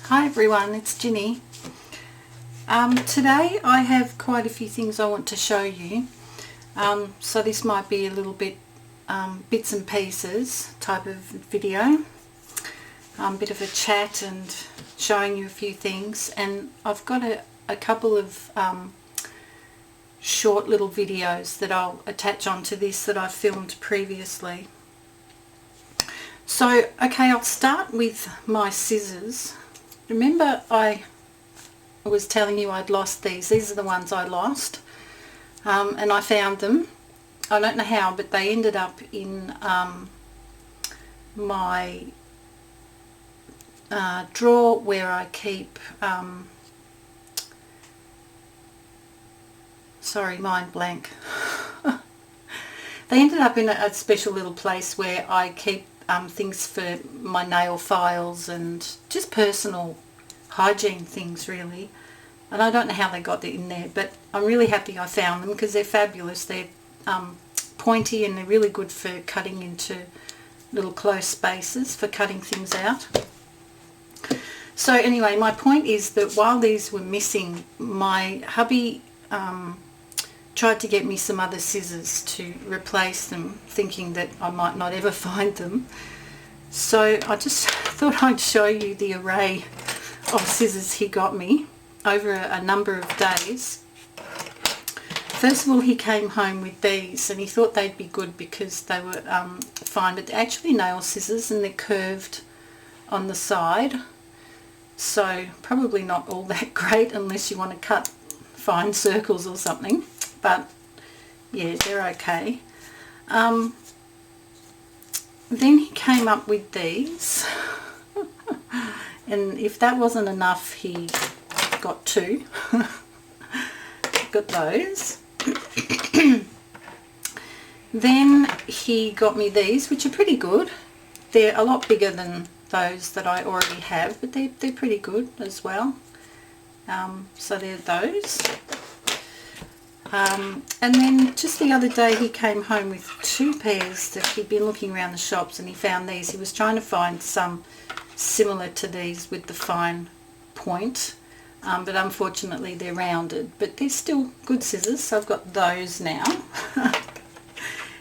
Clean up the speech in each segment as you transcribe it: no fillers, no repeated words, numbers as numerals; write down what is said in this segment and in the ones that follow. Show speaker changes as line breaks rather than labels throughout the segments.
Hi everyone, it's Ginny. Today I have quite a few things I want to show you. So this might be a little bit bits and pieces type of video. Bit of a chat and showing you a few things, and I've got a couple of short little videos that I'll attach onto this that I filmed previously. So okay, I'll start with my scissors. Remember I was telling you I'd lost these. These are the ones I lost, and I found them. I don't know how, but they ended up in my drawer where I keep sorry, mind blank. They ended up in a special little place where I keep things for my nail files and just personal hygiene things really. And I don't know how they got in there, but I'm really happy I found them because they're fabulous. They're pointy and they're really good for cutting into little close spaces, for cutting things out. So anyway, my point is that while these were missing, my hubby tried to get me some other scissors to replace them, thinking that I might not ever find them. So I just thought I'd show you the array of scissors he got me over a number of days. First of all, he came home with these, and he thought they'd be good because they were fine, but they're actually nail scissors and they're curved on the side, so probably not all that great unless you want to cut fine circles or something, but yeah, they're okay. Then he came up with these and if that wasn't enough, he got two. Got those. Then he got me these, which are pretty good. They're a lot bigger than those that I already have, but they're pretty good as well. So they're those. And then just the other day he came home with two pairs that he'd been looking around the shops, and he found these. He was trying to find some similar to these with the fine point, but unfortunately they're rounded, but they're still good scissors, so I've got those now.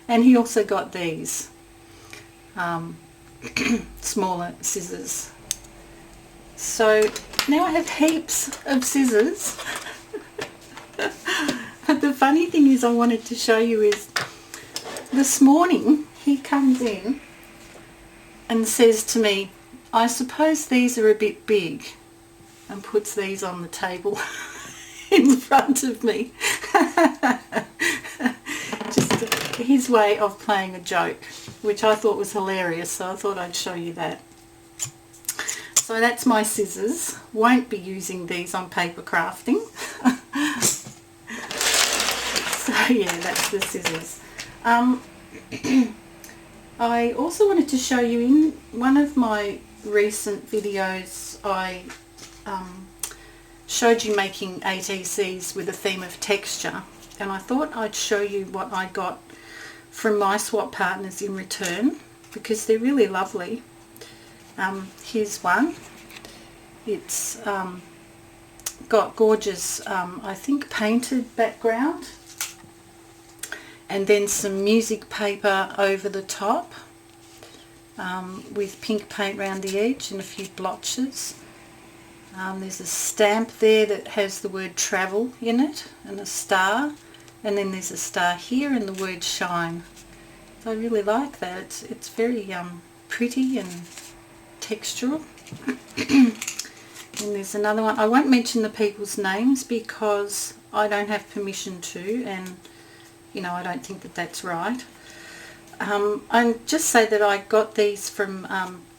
And he also got these smaller scissors. So now I have heaps of scissors. But the funny thing is, I wanted to show you is this morning he comes in and says to me, I suppose these are a bit big, and puts these on the table in front of me. Just his way of playing a joke, which I thought was hilarious, so I thought I'd show you that. So that's my scissors. Won't be using these on paper crafting. So yeah, that's the scissors. I also wanted to show you, in one of my recent videos I showed you making ATCs with a theme of texture, and I thought I'd show you what I got from my swap partners in return, because they're really lovely. Here's one. It's got gorgeous I think painted background, and then some music paper over the top, with pink paint around the edge and a few blotches. There's a stamp there that has the word travel in it and a star, and then there's a star here and the word shine. So I really like that. It's very pretty and textural. And there's another one. I won't mention the people's names because I don't have permission to, and you know, I don't think that that's right. I'll just say that I got these from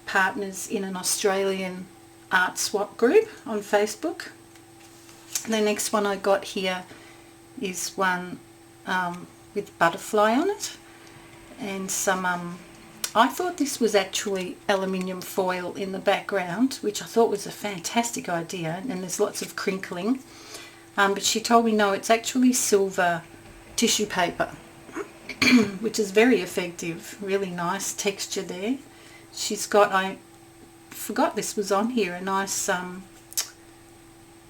partners in an Australian art swap group on Facebook. The next one I got here is one with butterfly on it, and some I thought this was actually aluminium foil in the background, which I thought was a fantastic idea, and there's lots of crinkling, but she told me no, it's actually silver tissue paper, which is very effective. Really nice texture there. She's got, I forgot this was on here, a nice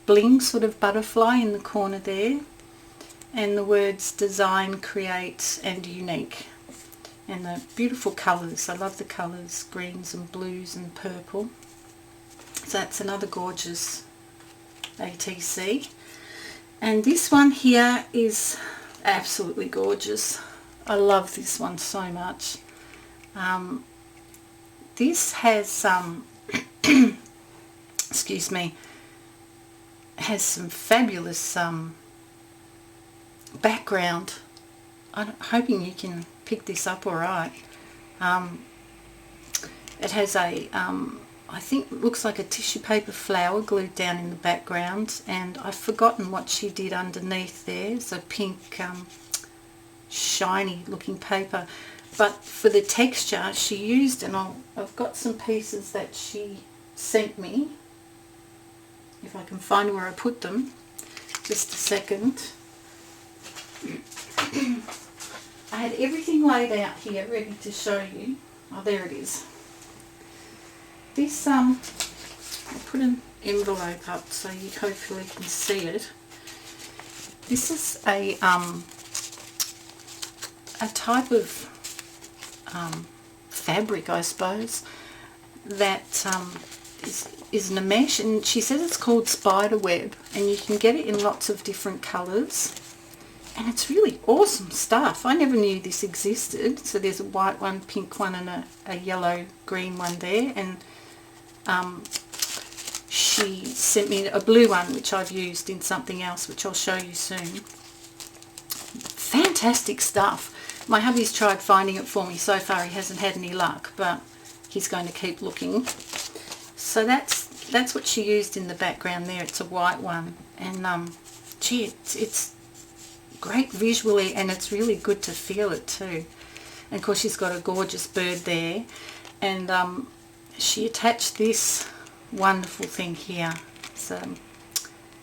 bling sort of butterfly in the corner there, and the words design, create and unique, and the beautiful colours. I love the colours, greens and blues and purple. So that's another gorgeous ATC. And this one here is absolutely gorgeous. I love this one so much. This has excuse me, has some fabulous background. I'm hoping you can pick this up all right. It has a I think it looks like a tissue paper flower glued down in the background, and I've forgotten what she did underneath there. It's a pink shiny looking paper, but for the texture she used, and I've got some pieces that she sent me, if I can find where I put them. Just a second. I had everything laid out here ready to show you. Oh, there it is. This, I'll put an envelope up so you hopefully can see it. This is a type of fabric, I suppose, that is in a mesh, and she says it's called spider web, and you can get it in lots of different colours, and it's really awesome stuff. I never knew this existed. So there's a white one, pink one and a yellow green one there, and she sent me a blue one which I've used in something else which I'll show you soon. Fantastic stuff. My hubby's tried finding it for me. So far he hasn't had any luck, but he's going to keep looking. So that's what she used in the background there. It's a white one, and gee, it's great visually, and it's really good to feel it too. And of course she's got a gorgeous bird there, and she attached this wonderful thing here. It's a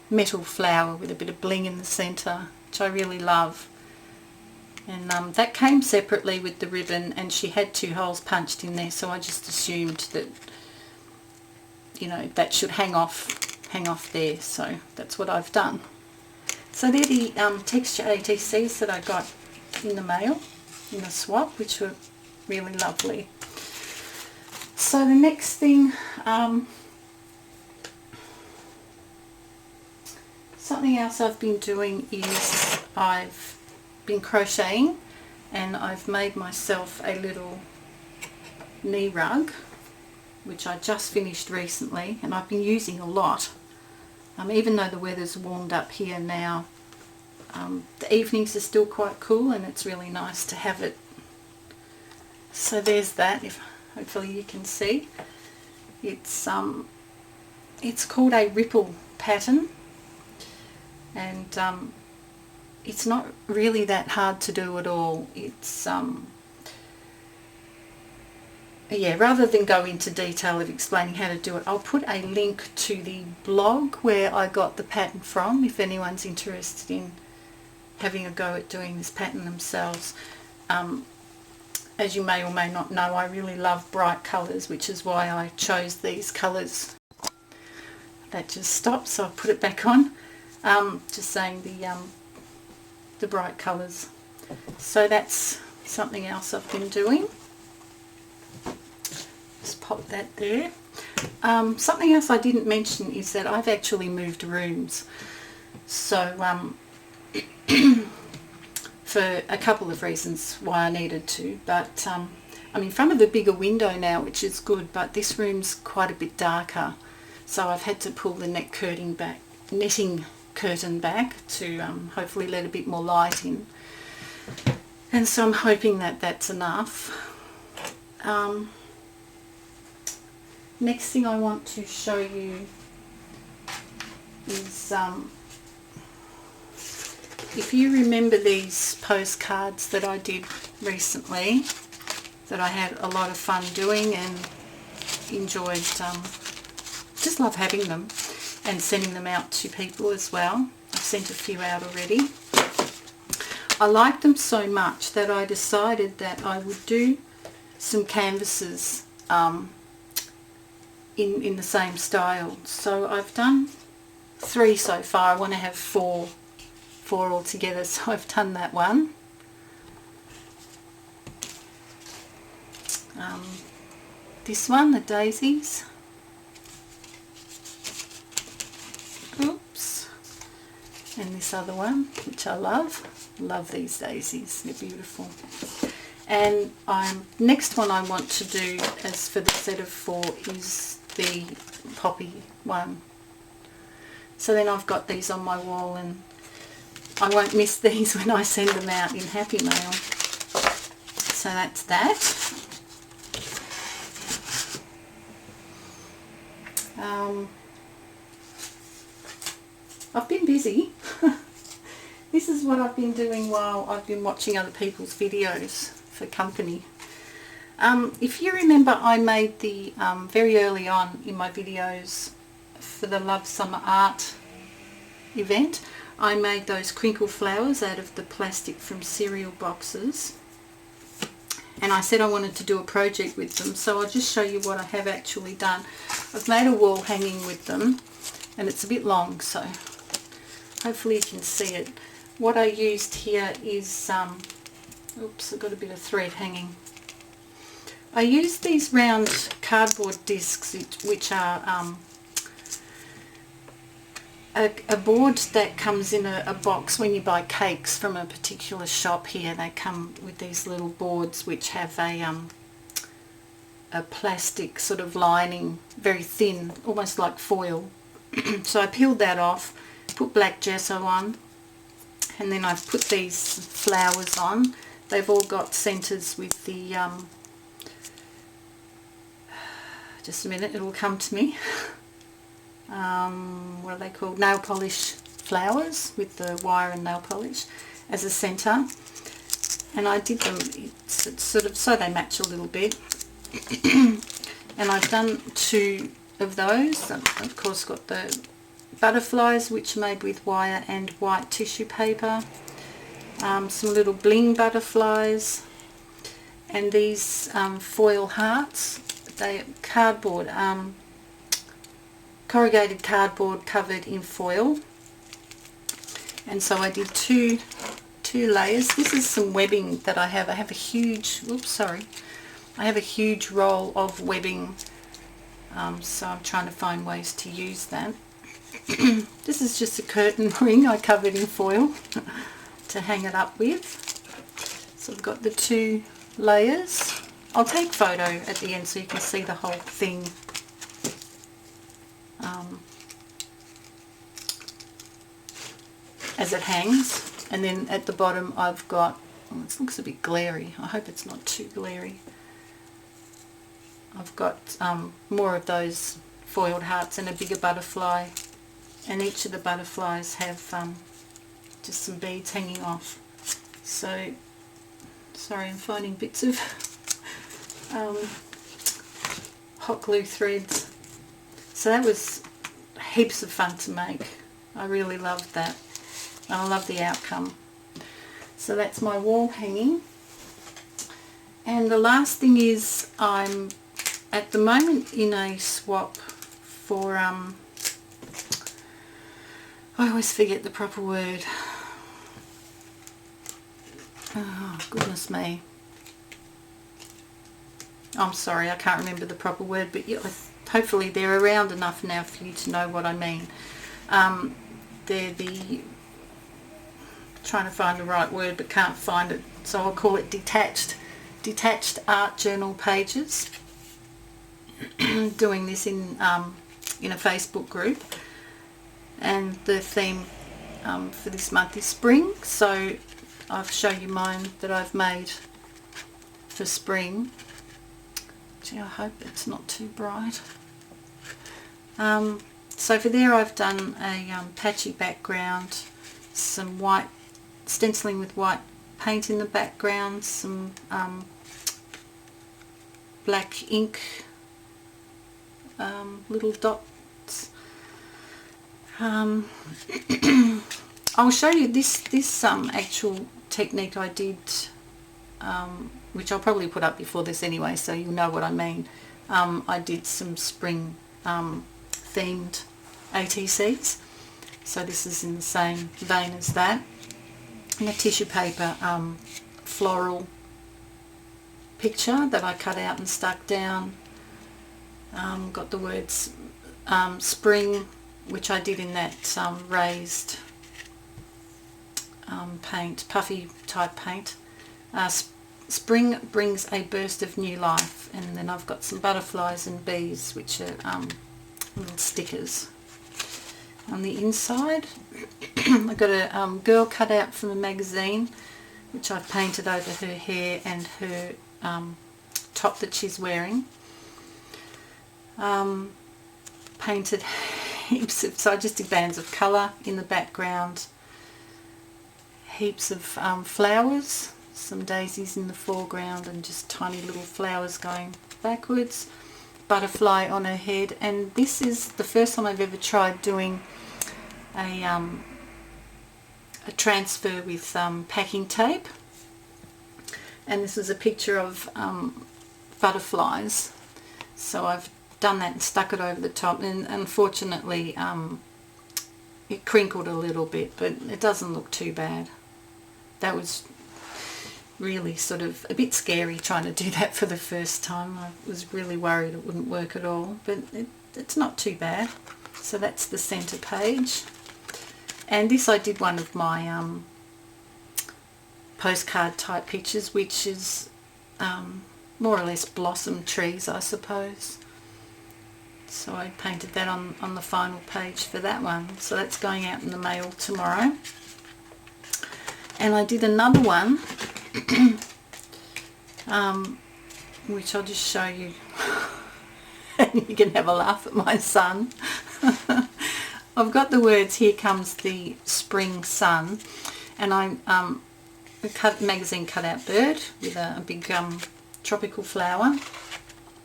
metal flower with a bit of bling in the centre, which I really love. And that came separately with the ribbon, and she had 2 holes punched in there, so I just assumed that, you know, that should hang off there, so that's what I've done. So they're the texture ATCs that I got in the mail, in the swap, which were really lovely. So the next thing, something else I've been doing is I've been crocheting, and I've made myself a little knee rug, which I just finished recently, and I've been using a lot. Even though the weather's warmed up here now, the evenings are still quite cool, and it's really nice to have it. So there's that, if hopefully you can see. It's called a ripple pattern, and it's not really that hard to do at all. It's yeah, rather than go into detail of explaining how to do it, I'll put a link to the blog where I got the pattern from, if anyone's interested in having a go at doing this pattern themselves. As you may or may not know, I really love bright colours, which is why I chose these colours. That just stopped, so I'll put it back on. Just saying the bright colours. So that's something else I've been doing. Just pop that there. Something else I didn't mention is that I've actually moved rooms. So for a couple of reasons why I needed to, but I'm in front of a bigger window now, which is good, but this room's quite a bit darker, so I've had to pull the netting curtain back to hopefully let a bit more light in, and so I'm hoping that that's enough. Next thing I want to show you is if you remember these postcards that I did recently, that I had a lot of fun doing and enjoyed, just love having them and sending them out to people as well. I've sent a few out already. I liked them so much that I decided that I would do some canvases in the same style. So I've done 3 so far. I want to have four altogether, so I've done that one. This one, the daisies. Oops. And this other one, which I love. Love these daisies, they're beautiful. And next one I want to do, as for the set of 4, is the poppy one. So then I've got these on my wall, and I won't miss these when I send them out in Happy Mail. So that's that. I've been busy. This is what I've been doing while I've been watching other people's videos for company. If you remember, I made the very early on in my videos for the Love Summer Art event, I made those crinkle flowers out of the plastic from cereal boxes, and I said I wanted to do a project with them, so I'll just show you what I have actually done. I've made a wall hanging with them, and it's a bit long, so hopefully you can see it. What I used here is, oops, I've got a bit of thread hanging. I used these round cardboard discs, which are a board that comes in a box when you buy cakes from a particular shop here. They come with these little boards which have a plastic sort of lining, very thin, almost like foil. So I peeled that off, put black gesso on, and then I've put these flowers on. They've all got centres with the, just a minute, it'll come to me. What are they called? Nail polish flowers with the wire and nail polish as a centre. And I did them, it's sort of so they match a little bit. And I've done 2 of those. I've of course got the butterflies, which are made with wire and white tissue paper. Some little bling butterflies, and these foil hearts. They are cardboard, corrugated cardboard covered in foil. And so I did two layers. This is some webbing that I have. I have a huge, oops, sorry. I have a huge roll of webbing, so I'm trying to find ways to use that. This is just a curtain ring I covered in foil to hang it up with. So I've got the 2 layers. I'll take photo at the end so you can see the whole thing. As it hangs. And then at the bottom I've got, oh, it looks a bit glary. I hope it's not too glary. I've got more of those foiled hearts and a bigger butterfly, and each of the butterflies have just some beads hanging off. So, sorry, I'm finding bits of hot glue threads. So that was heaps of fun to make. I really loved that, and I love the outcome. So that's my wall hanging. And the last thing is, I'm at the moment in a swap for, I always forget the proper word. Oh, goodness me. I'm sorry, I can't remember the proper word, but hopefully they're around enough now for you to know what I mean. They're the, trying to find the right word but can't find it, so I'll call it detached art journal pages. Doing this in a Facebook group, and the theme for this month is spring, so I'll show you mine that I've made for spring. Gee, I hope it's not too bright. So for there I've done a patchy background, some white stenciling with white paint in the background, some black ink, little dots. I'll show you this actual technique I did, which I'll probably put up before this anyway, so you'll know what I mean. I did some spring themed ATCs. So this is in the same vein as that. And a tissue paper floral picture that I cut out and stuck down. Got the words spring, which I did in that raised paint, puffy type paint. Spring brings a burst of new life, and then I've got some butterflies and bees, which are little stickers. On the inside I've got a girl cut out from a magazine, which I've painted over her hair and her top that she's wearing. Painted heaps of, so I just did bands of colour in the background, heaps of flowers, some daisies in the foreground and just tiny little flowers going backwards, butterfly on her head. And this is the first time I've ever tried doing a transfer with packing tape, and this is a picture of butterflies, so I've done that and stuck it over the top, and unfortunately it crinkled a little bit, but it doesn't look too bad. That was really sort of a bit scary trying to do that for the first time. I was really worried it wouldn't work at all, but it's not too bad. So that's the centre page. And this, I did one of my postcard type pictures, which is more or less blossom trees, I suppose. So I painted that on the final page for that one. So that's going out in the mail tomorrow. And I did another one which I'll just show you and you can have a laugh at my son. I've got the words "Here comes the spring sun," and I cut magazine cutout bird with a big tropical flower,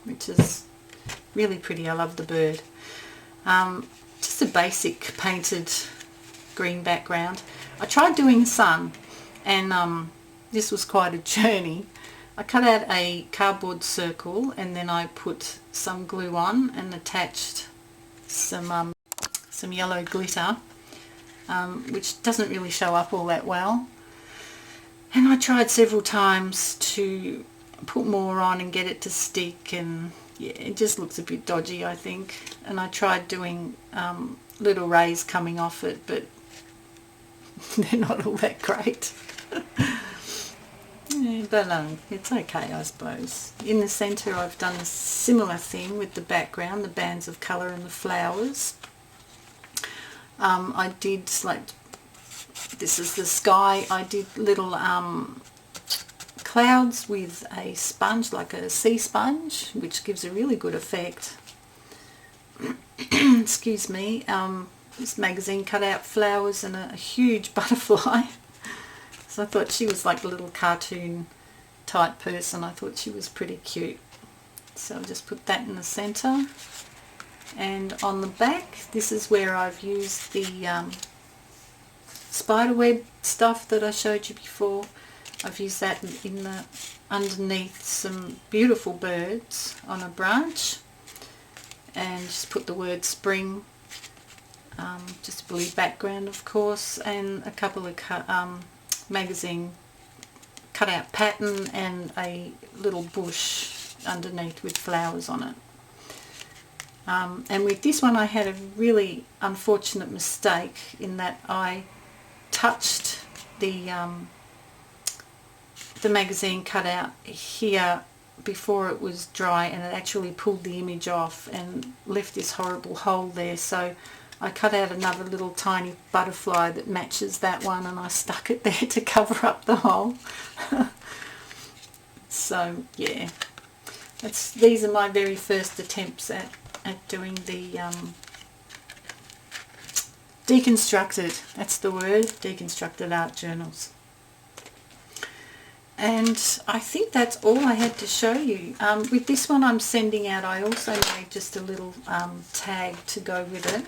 which is really pretty. I love the bird. Just a basic painted green background. I tried doing sun, and this was quite a journey. I cut out a cardboard circle and then I put some glue on and attached some yellow glitter, which doesn't really show up all that well. And I tried several times to put more on and get it to stick, and yeah, it just looks a bit dodgy, I think. And I tried doing little rays coming off it, but they're not all that great. Yeah, but it's okay, I suppose. In the centre I've done a similar thing with the background, the bands of colour and the flowers. I did, like, this is the sky, I did little clouds with a sponge, like a sea sponge, which gives a really good effect. Excuse me. This magazine cut out flowers and a huge butterfly. So I thought she was like a little cartoon type person. I thought she was pretty cute. So I'll just put that in the centre. And on the back, this is where I've used the spiderweb stuff that I showed you before. I've used that in the underneath some beautiful birds on a branch, and just put the word spring, just a blue background of course, and a couple of magazine cutout pattern and a little bush underneath with flowers on it. And with this one I had a really unfortunate mistake in that I touched the magazine cutout here before it was dry, and it actually pulled the image off and left this horrible hole there. So I cut out another little tiny butterfly that matches that one, and I stuck it there to cover up the hole. So yeah, these are my very first attempts at doing the deconstructed, that's the word, deconstructed art journals. And I think that's all I had to show you. With this one I'm sending out, I also made just a little tag to go with it,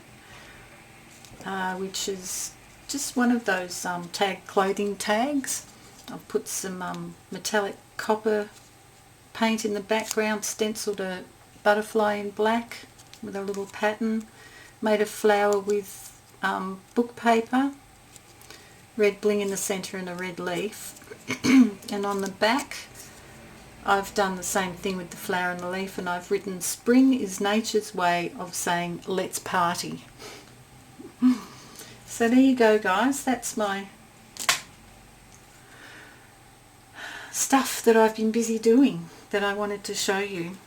which is just one of those tag clothing tags. I've put some metallic copper paint in the background, stenciled a butterfly in black, with a little pattern. Made a flower with book paper, red bling in the centre and a red leaf. And on the back I've done the same thing with the flower and the leaf, and I've written, "Spring is nature's way of saying let's party." So there you go, guys. That's my stuff that I've been busy doing that I wanted to show you.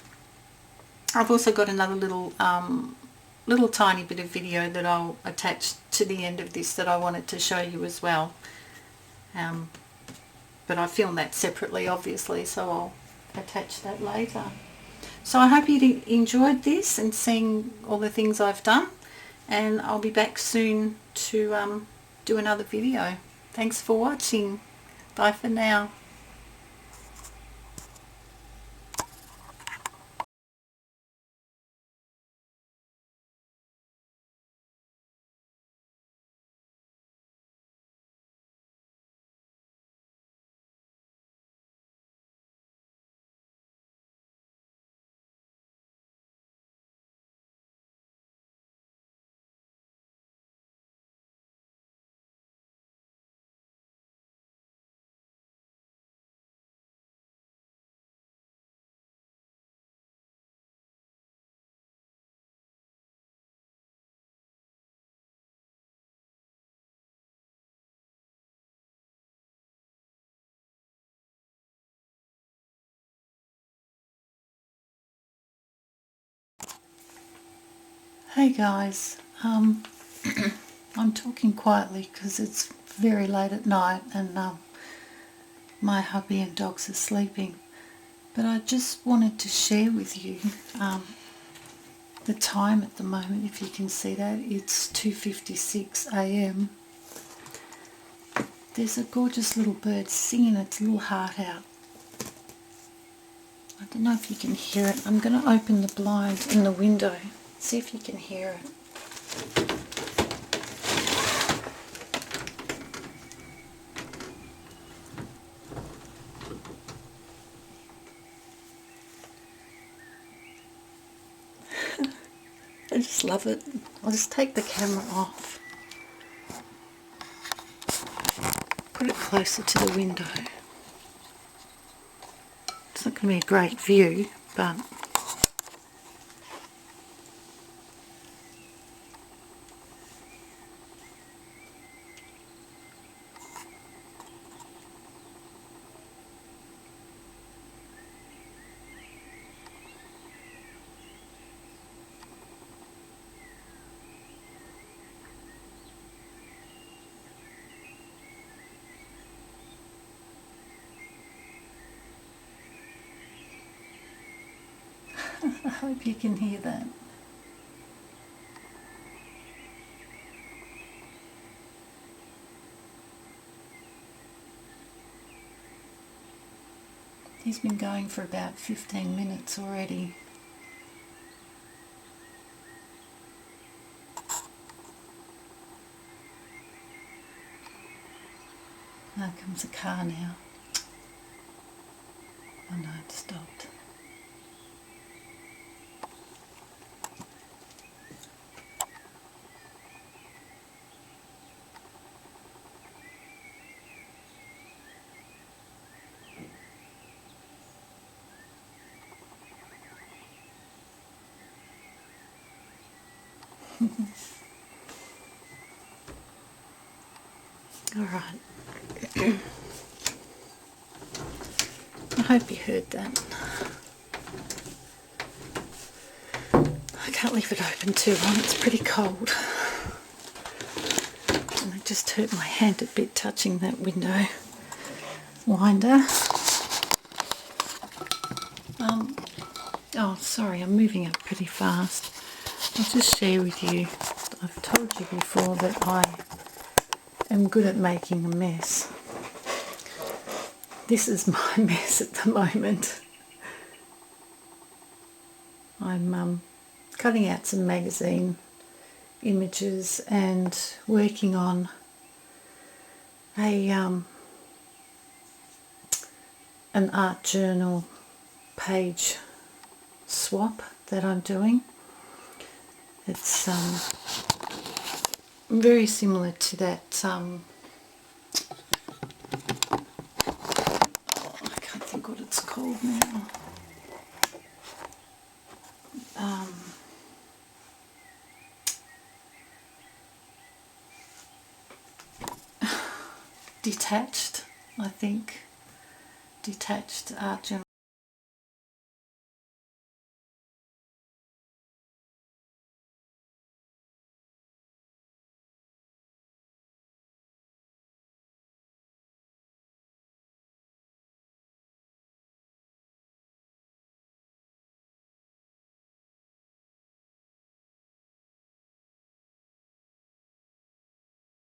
I've also got another little tiny bit of video that I'll attach to the end of this that I wanted to show you as well. But I filmed that separately, obviously, so I'll attach that later. So I hope you enjoyed this and seeing all the things I've done, and I'll be back soon to do another video. Thanks for watching. Bye for now. Hey guys, I'm talking quietly because it's very late at night and my hubby and dogs are sleeping, but I just wanted to share with you the time at the moment. If you can see that, it's 2:56 a.m. There's a gorgeous little bird singing its little heart out. I don't know if you can hear it. I'm going to open the blind in the window. See if you can hear it. I just love it. I'll just take the camera off. Put it closer to the window. It's not going to be a great view, but I hope you can hear that. He's been going for about 15 minutes already. There comes a car now. Oh no, it stopped. Alright. I hope you heard that. I can't leave it open too long, it's pretty cold. And I just hurt my hand a bit touching that window winder. Oh, sorry, I'm moving up pretty fast. I'll just share with you, I've told you before that I am good at making a mess. This is my mess at the moment. I'm cutting out some magazine images and working on a an art journal page swap that I'm doing. It's very similar to that, oh, I can't think what it's called now. Detached, I think. Detached art journal.